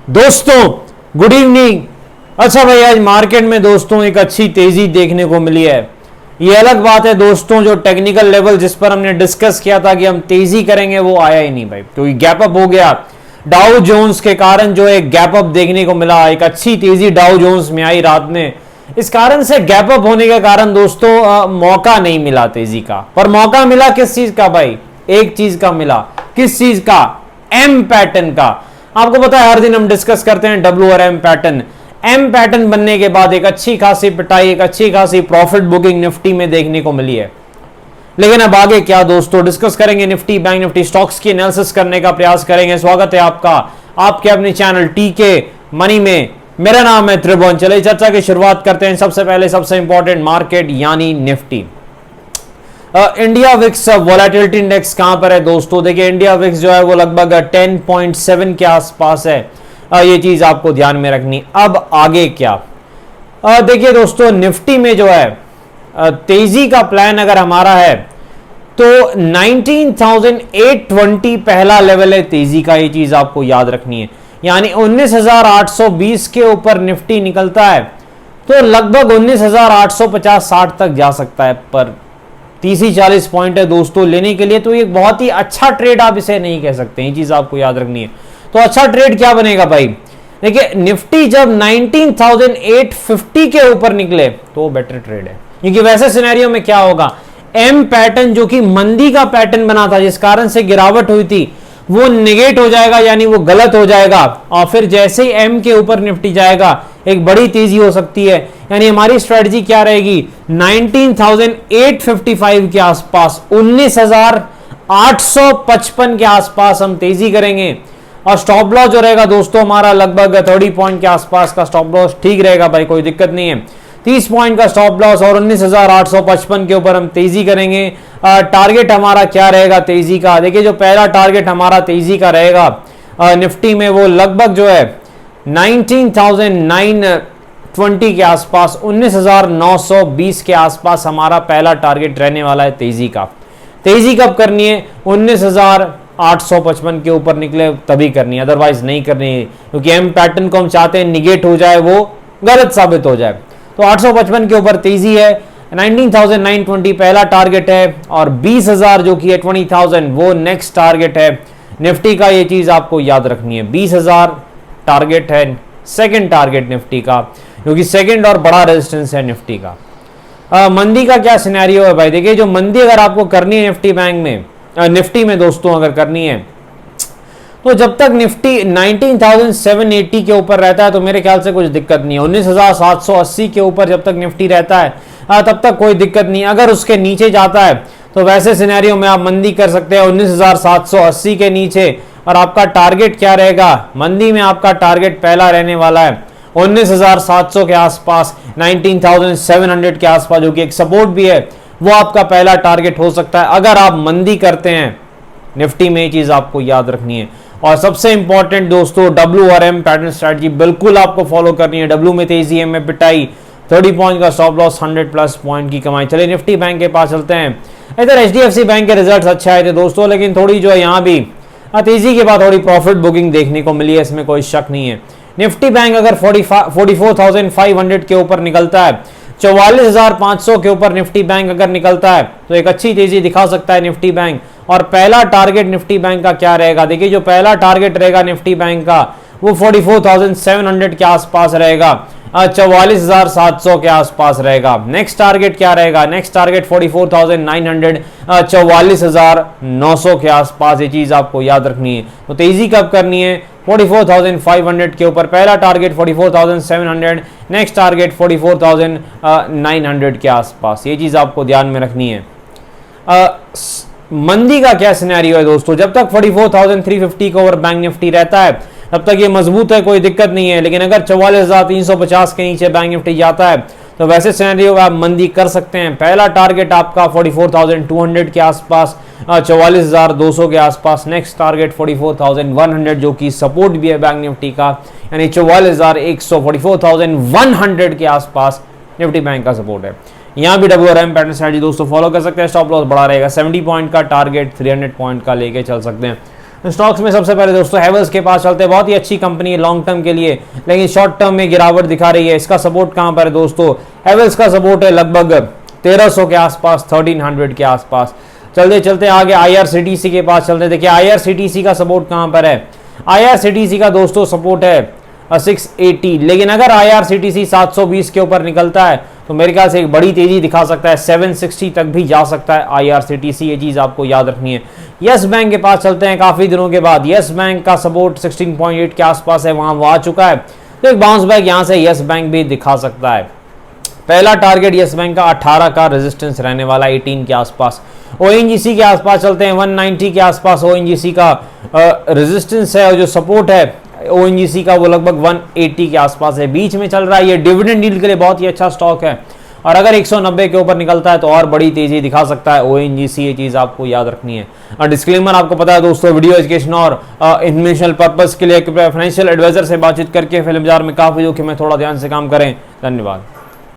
दोस्तों good evening. अच्छा भाई, आज मार्केट में दोस्तों एक अच्छी तेजी देखने को मिली है। ये अलग बात है दोस्तों, जो टेक्निकल लेवल जिस पर हमने डिस्कस किया था कि हम तेजी करेंगे वो आया ही नहीं भाई, क्योंकि गैप अप हो गया। डाउ जोन्स के कारण जो एक गैप अप देखने को मिला, एक अच्छी तेजी डाउ जोन्स में आई रात में। इस कारण से गैप अप होने के कारण दोस्तों मौका नहीं मिला तेजी का। पर मौका मिला किस चीज का भाई? एक चीज का मिला। किस चीज का? एम पैटर्न का। आपको पता है हर दिन हम डिस्कस करते हैं डब्ल्यू और एम पैटर्न। एम पैटर्न बनने के बाद एक अच्छी खासी पिटाई, एक अच्छी खासी प्रॉफिट बुकिंग निफ्टी में देखने को मिली है। लेकिन अब आगे क्या दोस्तों, डिस्कस करेंगे निफ्टी, बैंक निफ्टी, स्टॉक्स की एनालिसिस करने का प्रयास करेंगे। स्वागत है आपका आपके अपने चैनल टीके मनी में। मेरा नाम है त्रिभुवन। चलिए चर्चा की शुरुआत करते हैं। सबसे पहले सबसे इंपॉर्टेंट मार्केट यानी Nifty. India VIX volatility index कहां पर है दोस्तों? देखिए इंडिया विक्स जो है वो लगभग 10.7 के आसपास है। ये चीज आपको ध्यान में रखनी। अब आगे क्या? देखिए दोस्तों, निफ्टी में जो है तेजी का प्लान अगर हमारा है तो 19,820 पहला लेवल है तेजी का। ये चीज आपको याद रखनी है। यानी 19,820 के ऊपर निफ्टी निकलता है तो लगभग 19,850-60 तक जा सकता है। पर 30-40 पॉइंट है दोस्तों लेने के लिए, तो ये बहुत ही अच्छा ट्रेड आप इसे नहीं कह सकते। ये चीज आपको याद रखनी है। तो अच्छा ट्रेड क्या बनेगा भाई? देखिए निफ्टी जब 19,850 के ऊपर निकले तो वो बेटर ट्रेड है, क्योंकि वैसे सिनेरियो में क्या होगा, एम पैटर्न जो कि मंदी का पैटर्न बना था, जिस कारण से गिरावट हुई थी, वो नेगेट हो जाएगा, यानी वो गलत हो जाएगा। और फिर जैसे ही एम के ऊपर निफ्टी जाएगा एक बड़ी तेजी हो सकती है। यानी हमारी स्ट्रेटजी क्या रहेगी? 19,855 के आसपास, 19,855 के आसपास हम तेजी करेंगे। और स्टॉप लॉस जो रहेगा दोस्तों हमारा लगभग 30 पॉइंट के आसपास का स्टॉप लॉस ठीक रहेगा भाई, कोई दिक्कत नहीं है। 30 पॉइंट का स्टॉप लॉस और 19,855 के ऊपर हम तेजी करेंगे। टारगेट हमारा क्या रहेगा तेजी का? देखिए जो पहला टारगेट हमारा तेजी का रहेगा निफ्टी में, वो लगभग जो है 19,920 के आसपास, 19,920 के आसपास हमारा पहला टारगेट रहने वाला है तेजी का। तेजी कब करनी है? 19,855 के ऊपर निकले तभी करनी है, अदरवाइज नहीं करनी है, क्योंकि एम पैटर्न को हम चाहते हैं निगेट हो जाए, वो गलत साबित हो जाए। तो 855 के ऊपर तेजी है। 19,920 पहला टारगेट है और 20,000 जो कि है 20,000 वो नेक्स्ट टारगेट है निफ्टी का। ये चीज आपको याद रखनी है। 20,000 टारगेट है सेकंड टारगेट निफ्टी का, क्योंकि सेकंड और बड़ा रेजिस्टेंस है निफ्टी का। मंदी का क्या सिनेरियो है भाई? देखिए जो मंदी अगर आपको करनी है निफ्टी बैंक में, निफ्टी में दोस्तों अगर करनी है, तो जब तक निफ्टी 19,780 के ऊपर रहता है तो मेरे ख्याल से कुछ दिक्कत नहीं है। 19,780 के ऊपर जब तक निफ्टी रहता है तब तक कोई दिक्कत नहीं। अगर उसके नीचे जाता है तो वैसे सिनेरियो में आप मंदी कर सकते हैं 19,780 के नीचे। और आपका टारगेट क्या रहेगा मंदी में? आपका टारगेट पहला रहने वाला है 19,700 के आसपास, 19,700 के आसपास, जो कि एक सपोर्ट भी है, वो आपका पहला टारगेट हो सकता है अगर आप मंदी करते हैं निफ्टी में। ये चीज आपको याद रखनी है। और सबसे इंपॉर्टेंट दोस्तों, डब्ल्यू और एम पैटर्न स्ट्रेटजी बिल्कुल आपको फॉलो करनी है। डब्ल्यू में तेजी, एम में पिटाई, 30 पॉइंट का स्टॉप लॉस, 100+ पॉइंट की कमाई। चलिए निफ्टी बैंक के पास चलते हैं। इधर एचडीएफसी बैंक के रिजल्ट्स अच्छे आए थे दोस्तों, लेकिन थोड़ी जो है यहाँ भी तेजी के बाद थोड़ी प्रॉफिट बुकिंग देखने को मिली है, इसमें कोई शक नहीं है। निफ्टी बैंक अगर 44,500 के ऊपर निकलता है, 44,500 के ऊपर निफ्टी बैंक अगर निकलता है तो एक अच्छी तेजी दिखा सकता है निफ्टी बैंक। और पहला टारगेट निफ्टी बैंक का क्या रहेगा? देखिए जो पहला टारगेट रहेगा निफ्टी बैंक का वो 44,700 के आसपास रहेगा, 44,700 के आसपास रहेगा। नेक्स्ट टारगेट क्या रहेगा? नेक्स्ट टारगेट 44,900, 44,900 के आसपास। ये चीज आपको याद रखनी है। तो तेजी कब करनी है? 44,500 के ऊपर पहला टारगेट, 44,700, नेक्स्ट टारगेट 44,900 के आसपास। ये चीज आपको ध्यान में रखनी है। मंदी का क्या सिनेरियो है दोस्तों? जब तक 44,350 के ऊपर बैंक निफ्टी रहता है तब तक ये मजबूत है, कोई दिक्कत नहीं है। लेकिन अगर 44,350 के नीचे बैंक निफ्टी जाता है तो वैसे सिनेरियो में आप मंदी कर सकते हैं। पहला टारगेट आपका 44,200 के आसपास, 44,200 के आसपास। नेक्स्ट टारगेट 44,100 जो कि सपोर्ट भी है बैंक निफ्टी का, यानी 44,100, 44,100 के आसपास निफ्टी बैंक का सपोर्ट है। यहाँ भी डब्ल्यू और एम पैटर्न स्ट्रेटजी दोस्तों फॉलो कर सकते हैं। स्टॉप लॉस बड़ा रहेगा, 70 पॉइंट का टारगेट 300 पॉइंट का लेके चल सकते हैं। स्टॉक्स में सबसे पहले दोस्तों हैवेल्स के पास चलते हैं। बहुत ही अच्छी कंपनी है लॉन्ग टर्म के लिए, लेकिन शॉर्ट टर्म में गिरावट दिखा रही है। इसका सपोर्ट कहां पर है दोस्तों? हैवेल्स का सपोर्ट है लगभग 1300 के आसपास, 1300 के आसपास। चलते चलते आगे IRCTC के पास चलते हैं। देखिए IRCTC का सपोर्ट कहां पर है? IRCTC का दोस्तों सपोर्ट है 680, लेकिन अगर IRCTC 720 के ऊपर निकलता है तो मेरे ख्याल से एक बड़ी तेजी दिखा सकता है, 760 तक भी जा सकता है IRCTC, ये चीज आपको याद रखनी है। यस बैंक के पास चलते हैं। काफी दिनों के बाद यस बैंक का सपोर्ट 16.8 के आसपास है, वहां वो आ चुका है, तो एक बाउंस बैक यहां से यस बैंक भी दिखा सकता है। पहला टारगेट यस बैंक का 18 का रेजिस्टेंस रहने वाला, 18 के आसपास। ONGC के आसपास चलते हैं, 190 के आसपास ONGC का रेजिस्टेंस है, और जो सपोर्ट है ONGC का वो लगभग 180 के आसपास है, बीच में चल रहा है। ये डिविडेंड यील्ड के लिए बहुत ही अच्छा स्टॉक है, और अगर 190 के ऊपर निकलता है तो और बड़ी तेजी दिखा सकता है ONGC, ये चीज आपको याद रखनी है। और डिस्क्लेमर आपको पता है दोस्तों, वीडियो एजुकेशन और इन्फॉर्मेशनल पर्पस के लिए फाइनेंशियल एडवाइजर से बातचीत करके फिल्म बाजार में काफी जोखिम है, थोड़ा ध्यान से काम करें। धन्यवाद।